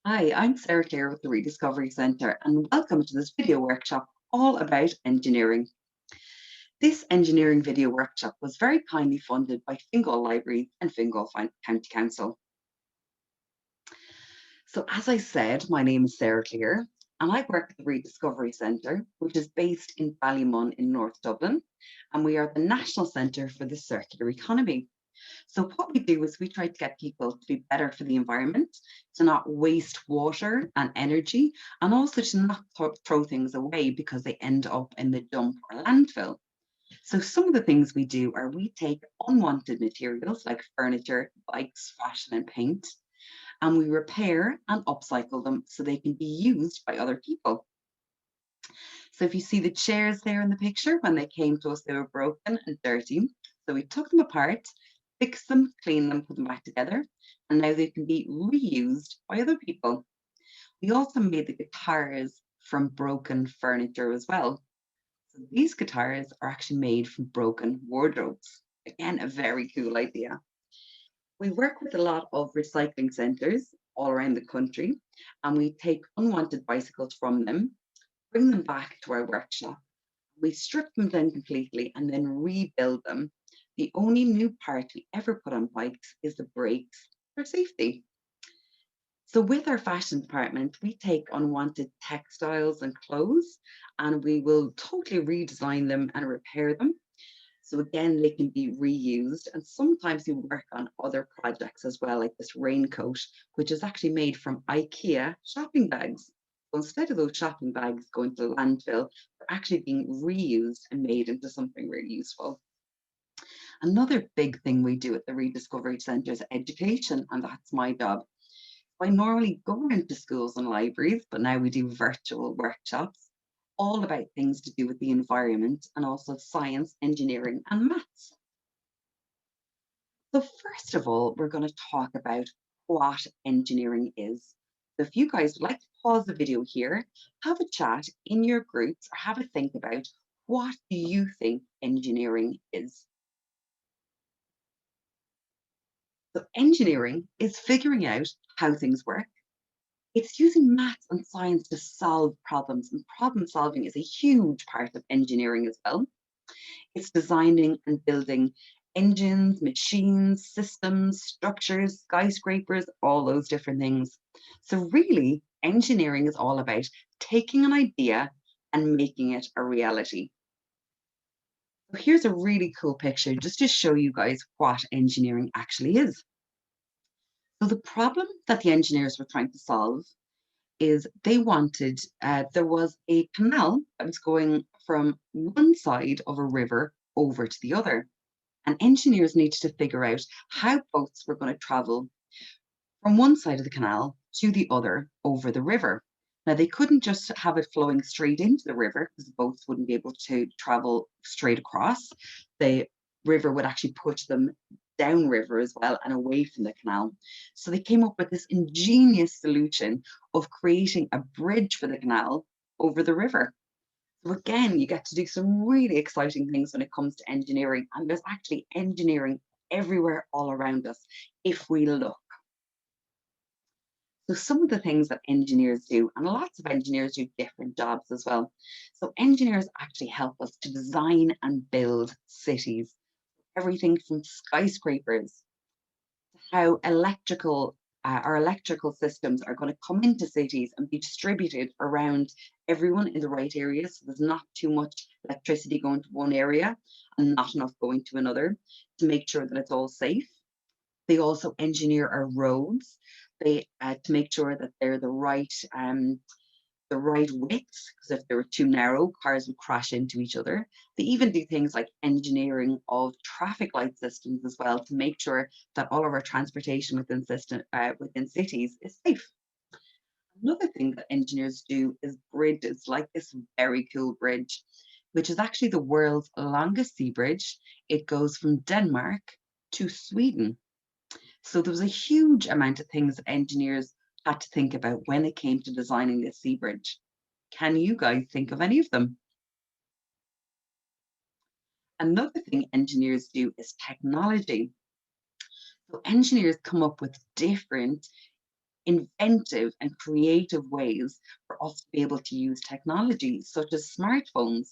Hi, I'm Sarah Clare with the Rediscovery Centre and welcome to this video workshop all about engineering. This engineering video workshop was very kindly funded by Fingal Libraries and Fingal County Council. So as I said, my name is Sarah Clare and I work at the Rediscovery Centre, which is based in Ballymun in North Dublin, and we are the National Centre for the Circular Economy. So what we do is we try to get people to be better for the environment, to not waste water and energy, and also to not throw things away because they end up in the dump or landfill. So some of the things we do are we take unwanted materials like furniture, bikes, fashion and paint, and we repair and upcycle them so they can be used by other people. So if you see the chairs there in the picture, when they came to us, they were broken and dirty. So we took them apart, fixed them, cleaned them, put them back together, and now they can be reused by other people. We also made the guitars from broken furniture as well. So these guitars are actually made from broken wardrobes. Again, a very cool idea. We work with a lot of recycling centres all around the country, and we take unwanted bicycles from them, bring them back to our workshop. We strip them down completely and then rebuild them. The only new part we ever put on bikes is the brakes for safety. So with our fashion department, we take unwanted textiles and clothes and we will totally redesign them and repair them. So again, they can be reused. And sometimes we work on other projects as well, like this raincoat, which is actually made from IKEA shopping bags. So instead of those shopping bags going to the landfill, they're actually being reused and made into something really useful. Another big thing we do at the Rediscovery Centre is education, and that's my job. I normally go into schools and libraries, but now we do virtual workshops, all about things to do with the environment and also science, engineering, and maths. So first of all, we're going to talk about what engineering is. So if you guys would like to pause the video here, have a chat in your groups or have a think about what do you think engineering is? So engineering is figuring out how things work. It's using maths and science to solve problems, and problem solving is a huge part of engineering as well. It's designing and building engines, machines, systems, structures, skyscrapers, all those different things. So really, engineering is all about taking an idea and making it a reality. So here's a really cool picture just to show you guys what engineering actually is. So the problem that the engineers were trying to solve is they wanted, there was a canal that was going from one side of a river over to the other. And engineers needed to figure out how boats were going to travel from one side of the canal to the other over the river. Now, they couldn't just have it flowing straight into the river because the boats wouldn't be able to travel straight across. The river would actually push them downriver as well and away from the canal. So they came up with this ingenious solution of creating a bridge for the canal over the river. So again, you get to do some really exciting things when it comes to engineering, and there's actually engineering everywhere all around us if we look. So some of the things that engineers do, and lots of engineers do different jobs as well. So engineers actually help us to design and build cities, everything from skyscrapers to how our electrical systems are going to come into cities and be distributed around everyone in the right areas. So there's not too much electricity going to one area and not enough going to another to make sure that it's all safe. They also engineer our roads. They to make sure that they're the right width, because if they were too narrow, cars would crash into each other. They even do things like engineering of traffic light systems as well to make sure that all of our transportation within cities is safe. Another thing that engineers do is bridges, like this very cool bridge, which is actually the world's longest sea bridge. It goes from Denmark to Sweden. So there was a huge amount of things that engineers had to think about when it came to designing this sea bridge. Can you guys think of any of them? Another thing engineers do is technology. So engineers come up with different inventive and creative ways for us to be able to use technology, such as smartphones.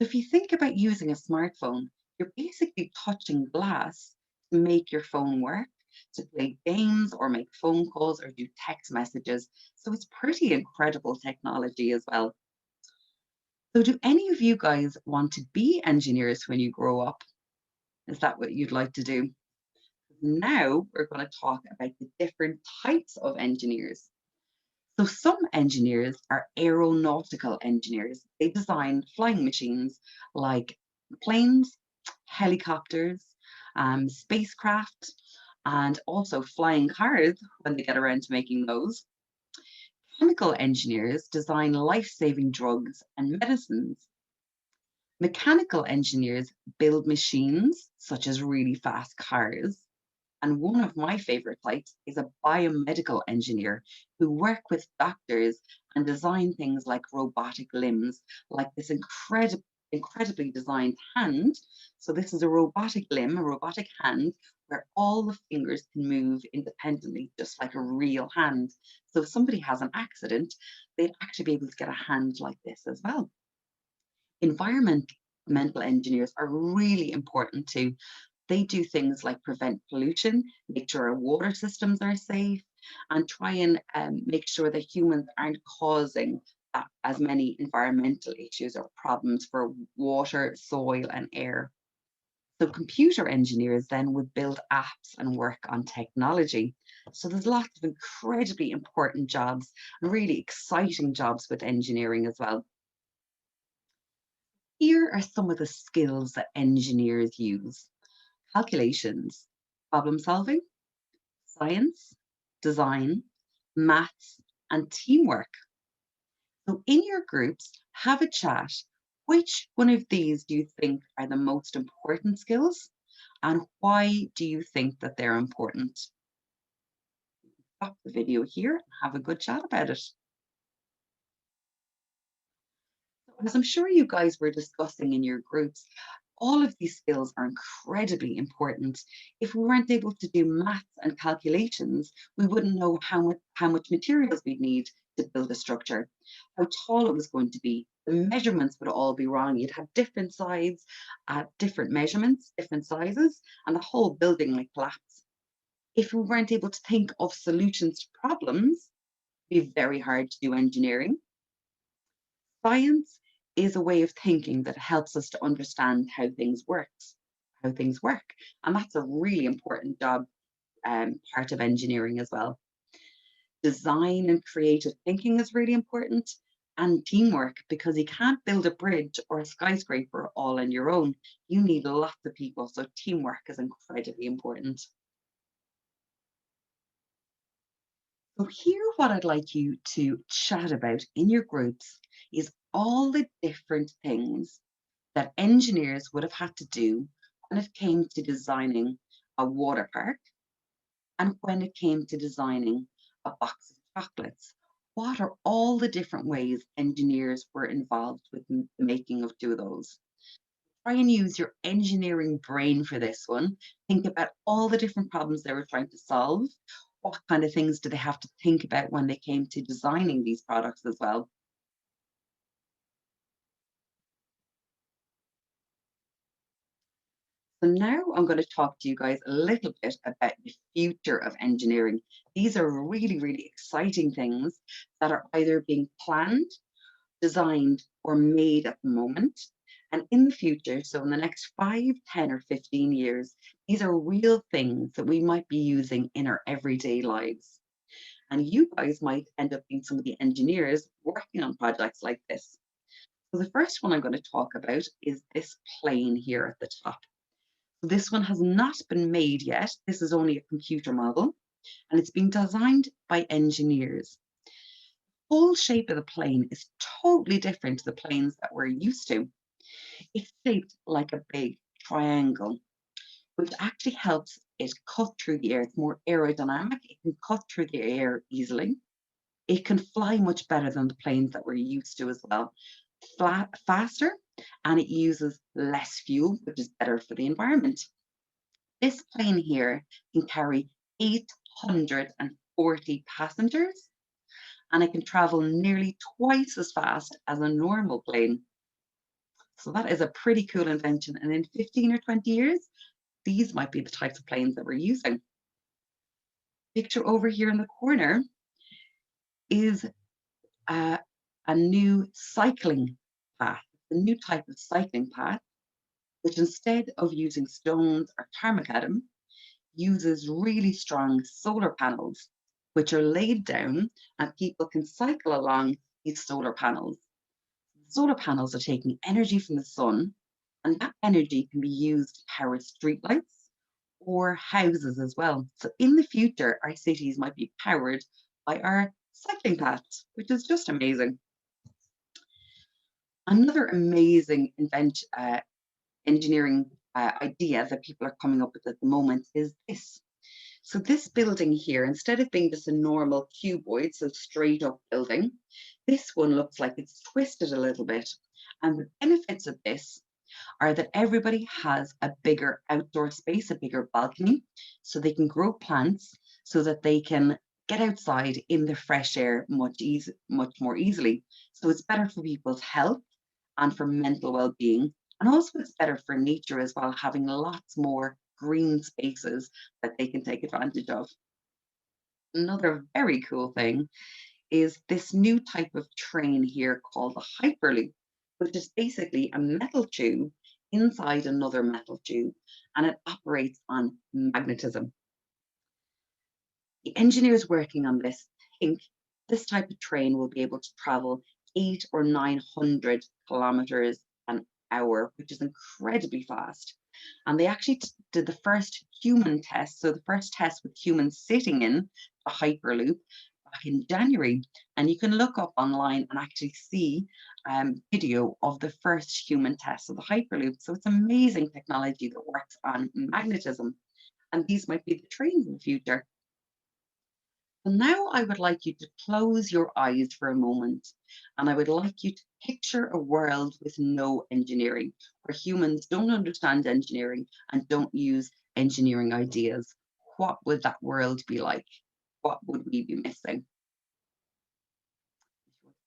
So if you think about using a smartphone, you're basically touching glass to make your phone work, to play games or make phone calls or do text messages. So it's pretty incredible technology as well. So do any of you guys want to be engineers when you grow up? Is that what you'd like to do? Now we're going to talk about the different types of engineers. So some engineers are aeronautical engineers. They design flying machines like planes, helicopters, spacecraft, and also flying cars when they get around to making those. Chemical engineers design life-saving drugs and medicines. Mechanical engineers build machines, such as really fast cars. And one of my favorite types is a biomedical engineer who work with doctors and design things like robotic limbs, like this incredibly designed hand. So this is a robotic limb, a robotic hand, where all the fingers can move independently, just like a real hand. So if somebody has an accident, they'd actually be able to get a hand like this as well. Environmental engineers are really important too. They do things like prevent pollution, make sure our water systems are safe, and try and make sure that humans aren't causing as many environmental issues or problems for water, soil, and air. So computer engineers then would build apps and work on technology. So there's lots of incredibly important jobs and really exciting jobs with engineering as well. Here are some of the skills that engineers use: calculations, problem solving, science, design, maths, and teamwork. So in your groups, have a chat. Which one of these do you think are the most important skills? And why do you think that they're important? Stop the video here and have a good chat about it. As I'm sure you guys were discussing in your groups, all of these skills are incredibly important. If we weren't able to do maths and calculations, we wouldn't know how much materials we'd need to build a structure, how tall it was going to be. The measurements would all be wrong. You'd have different sides, different measurements, different sizes, and the whole building might collapse. If we weren't able to think of solutions to problems, it'd be very hard to do engineering. Science is a way of thinking that helps us to understand how things work. And that's a really important job, part of engineering as well. Design and creative thinking is really important, and teamwork, because you can't build a bridge or a skyscraper all on your own. You need lots of people. So teamwork is incredibly important. So here, what I'd like you to chat about in your groups is all the different things that engineers would have had to do when it came to designing a water park and when it came to designing a box of chocolates. What are all the different ways engineers were involved with the making of two of those? Try and use your engineering brain for this one. Think about all the different problems they were trying to solve. What kind of things do they have to think about when they came to designing these products as well? So now I'm going to talk to you guys a little bit about the future of engineering. These are really, really exciting things that are either being planned, designed, or made at the moment. And in the future, so in the next 5, 10, or 15 years, these are real things that we might be using in our everyday lives. And you guys might end up being some of the engineers working on projects like this. So the first one I'm going to talk about is this plane here at the top. This one has not been made yet. This is only a computer model, and it's been designed by engineers. The whole shape of the plane is totally different to the planes that we're used to. It's shaped like a big triangle, which actually helps it cut through the air. It's more aerodynamic. It can cut through the air easily. It can fly much better than the planes that we're used to as well. Faster, and it uses less fuel, which is better for the environment. This plane here can carry 850 40 passengers, and it can travel nearly twice as fast as a normal plane. So that is a pretty cool invention. And in 15 or 20 years, these might be the types of planes that we're using. Picture over here in the corner is a, a new cycling path, a new type of cycling path, which instead of using stones or tarmac uses really strong solar panels, which are laid down and people can cycle along these solar panels. Solar panels are taking energy from the sun, and that energy can be used to power streetlights or houses as well. So in the future, our cities might be powered by our cycling paths, which is just amazing. Another amazing engineering idea that people are coming up with at the moment is this. So this building here, instead of being just a normal cuboid, so straight up building, this one looks like it's twisted a little bit. And the benefits of this are that everybody has a bigger outdoor space, a bigger balcony, so they can grow plants, so that they can get outside in the fresh air much more easily. So it's better for people's health and for mental well-being. And also it's better for nature as well, having lots more green spaces that they can take advantage of. Another very cool thing is this new type of train here called the Hyperloop, which is basically a metal tube inside another metal tube, and it operates on magnetism. The engineers working on this think this type of train will be able to travel 800 or 900 kilometers an hour, which is incredibly fast. And they actually did the first human test, so the first test with humans sitting in the Hyperloop back in January. And you can look up online and actually see video of the first human test of the Hyperloop. So it's amazing technology that works on magnetism. And these might be the trains in the future. So now I would like you to close your eyes for a moment, and I would like you to picture a world with no engineering, where humans don't understand engineering and don't use engineering ideas. What would that world be like? What would we be missing?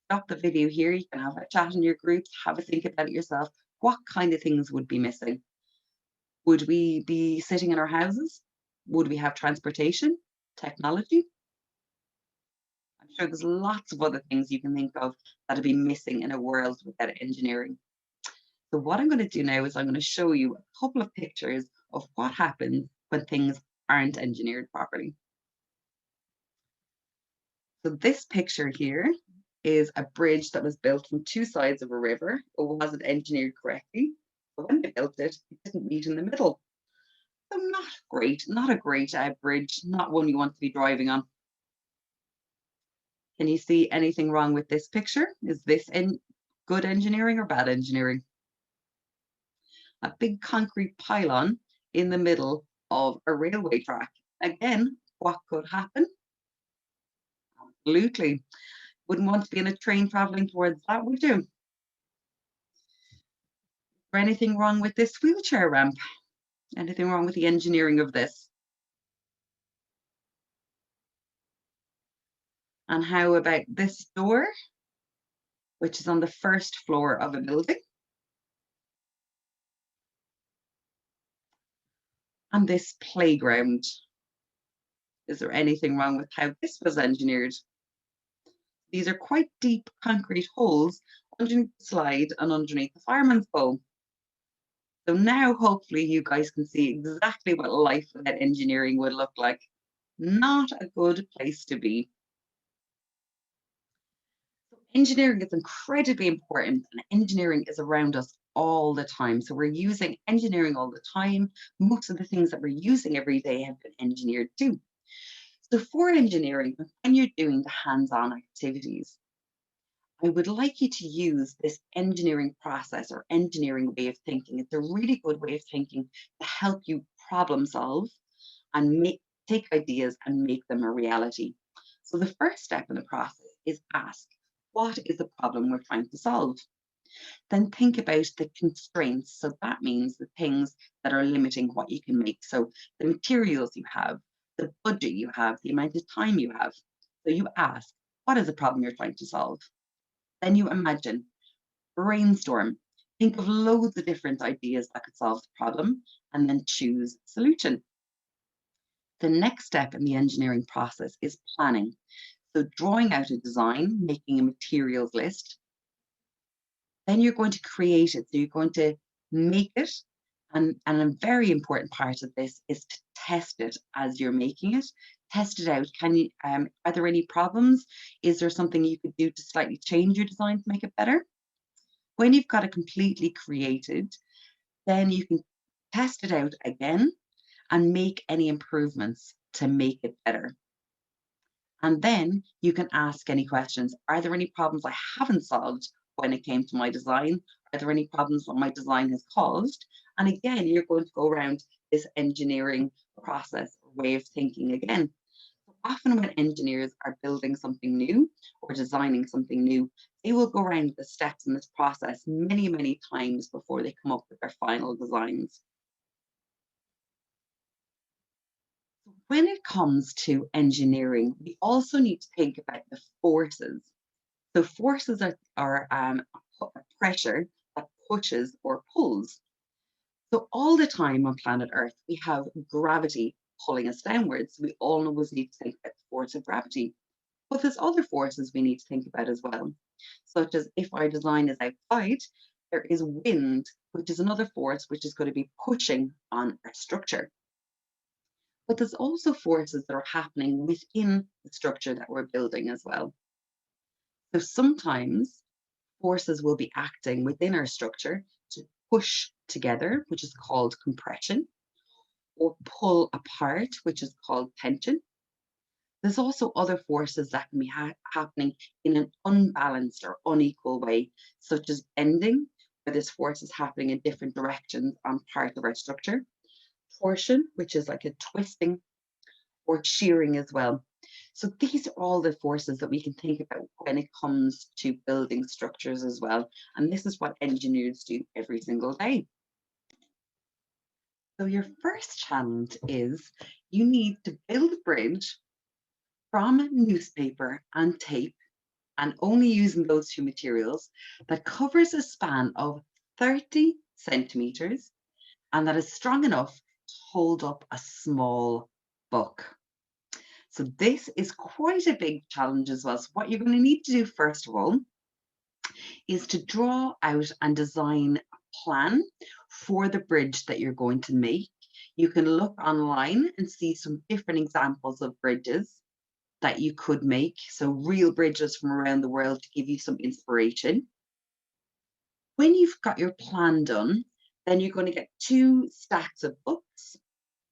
Stop the video here. You can have a chat in your groups, have a think about it yourself. What kind of things would be missing? Would we be sitting in our houses? Would we have transportation, technology? I'm sure there's lots of other things you can think of that'd be missing in a world without engineering. So what I'm going to do now is I'm going to show you a couple of pictures of what happens when things aren't engineered properly. So this picture here is a bridge that was built from two sides of a river. It wasn't engineered correctly. But when they built it, it didn't meet in the middle. So not a great bridge, not one you want to be driving on. Can you see anything wrong with this picture? Is this good engineering or bad engineering? A big concrete pylon in the middle of a railway track. Again, what could happen? Absolutely. Wouldn't want to be in a train traveling towards that, would you? Is there anything wrong with this wheelchair ramp? Anything wrong with the engineering of this? And how about this door, which is on the first floor of a building? And this playground. Is there anything wrong with how this was engineered? These are quite deep concrete holes underneath the slide and underneath the fireman's pole. So now hopefully you guys can see exactly what life without engineering would look like. Not a good place to be. Engineering is incredibly important, and engineering is around us all the time. So we're using engineering all the time. Most of the things that we're using every day have been engineered too. So for engineering, when you're doing the hands-on activities, I would like you to use this engineering process or engineering way of thinking. It's a really good way of thinking to help you problem solve and take ideas and make them a reality. So the first step in the process is ask, what is the problem we're trying to solve? Then think about the constraints. So that means the things that are limiting what you can make. So the materials you have, the budget you have, the amount of time you have. So you ask, what is the problem you're trying to solve? Then you imagine, brainstorm, think of loads of different ideas that could solve the problem, and then choose a solution. The next step in the engineering process is planning. So drawing out a design, making a materials list, then you're going to create it. So you're going to make it. And a very important part of this is to test it as you're making it. Test it out. Are there any problems? Is there something you could do to slightly change your design to make it better? When you've got it completely created, then you can test it out again and make any improvements to make it better. And then you can ask any questions. Are there any problems I haven't solved when it came to my design? Are there any problems that my design has caused? And again, you're going to go around this engineering process or way of thinking again. Often when engineers are building something new or designing something new, they will go around the steps in this process many, many times before they come up with their final designs. When it comes to engineering, we also need to think about the forces. So forces are a pressure that pushes or pulls. So all the time on planet Earth, we have gravity pulling us downwards. We all always need to think about the force of gravity. But there's other forces we need to think about as well, such as if our design is outside, there is wind, which is another force which is going to be pushing on our structure. But there's also forces that are happening within the structure that we're building as well. So sometimes forces will be acting within our structure to push together, which is called compression, or pull apart, which is called tension. There's also other forces that can be happening in an unbalanced or unequal way, such as bending, where this force is happening in different directions on part of our structure, torsion, which is like a twisting, or shearing as well. So these are all the forces that we can think about when it comes to building structures as well. And this is what engineers do every single day. So your first challenge is you need to build a bridge from newspaper and tape, and only using those two materials, that covers a span of 30 centimeters and that is strong enough to hold up a small book. So this is quite a big challenge as well. So what you're going to need to do first of all is to draw out and design a plan for the bridge that you're going to make. You can look online and see some different examples of bridges that you could make. So real bridges from around the world to give you some inspiration. When you've got your plan done, then you're going to get 2 stacks of books,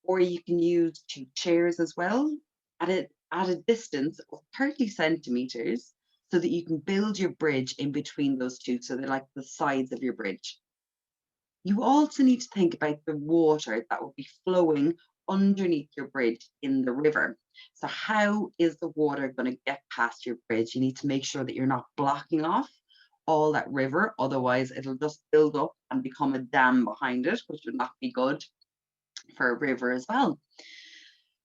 or you can use 2 chairs as well at a distance of 30 centimeters, so that you can build your bridge in between those two. So they're like the sides of your bridge. You also need to think about the water that will be flowing underneath your bridge in the river. So how is the water going to get past your bridge? You need to make sure that you're not blocking off all that river, otherwise it'll just build up and become a dam behind it, which would not be good for a river as well.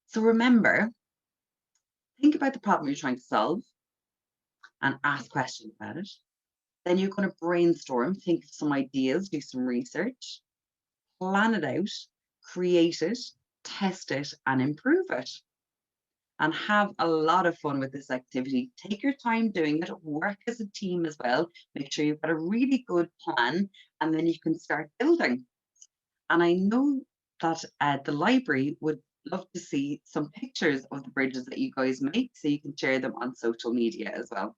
So remember, think about the problem you're trying to solve and ask questions about it. Then you're going to brainstorm, think of some ideas, do some research, plan it out, create it, test it, and improve it. And have a lot of fun with this activity. Take your time doing it, work as a team as well. Make sure you've got a really good plan, and then you can start building. And I know that the library would love to see some pictures of the bridges that you guys make, so you can share them on social media as well.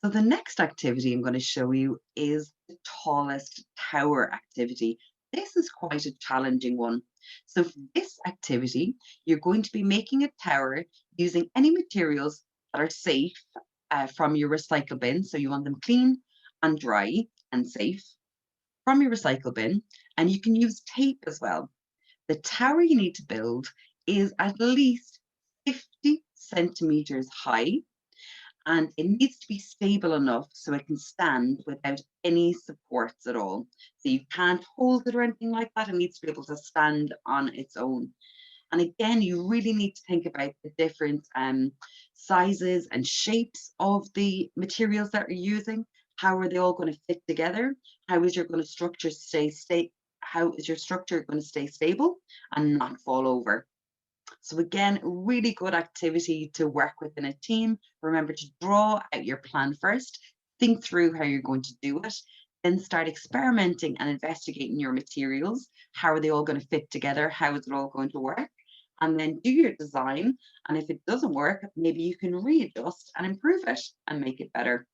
So the next activity I'm going to show you is the tallest tower activity. This is quite a challenging one. So for this activity, you're going to be making a tower using any materials that are safe from your recycle bin. So you want them clean and dry and safe from your recycle bin. And you can use tape as well. The tower you need to build is at least 50 centimeters high, and it needs to be stable enough so it can stand without any supports at all. So you can't hold it or anything like that. It needs to be able to stand on its own. And again, you really need to think about the different sizes and shapes of the materials that you're using. How are they all going to fit together? How is your going to structure how is your structure going to stay stable and not fall over? So again, really good activity to work within a team. Remember to draw out your plan first, think through how you're going to do it, then start experimenting and investigating your materials. How are they all going to fit together? How is it all going to work? And then do your design. And if it doesn't work, maybe you can readjust and improve it and make it better.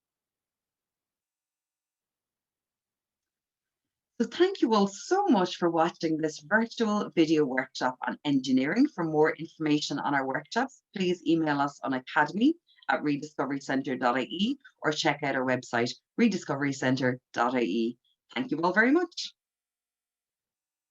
So thank you all so much for watching this virtual video workshop on engineering. For more information on our workshops, please email us on academy@rediscoverycentre.ie or check out our website rediscoverycentre.ie. Thank you all very much.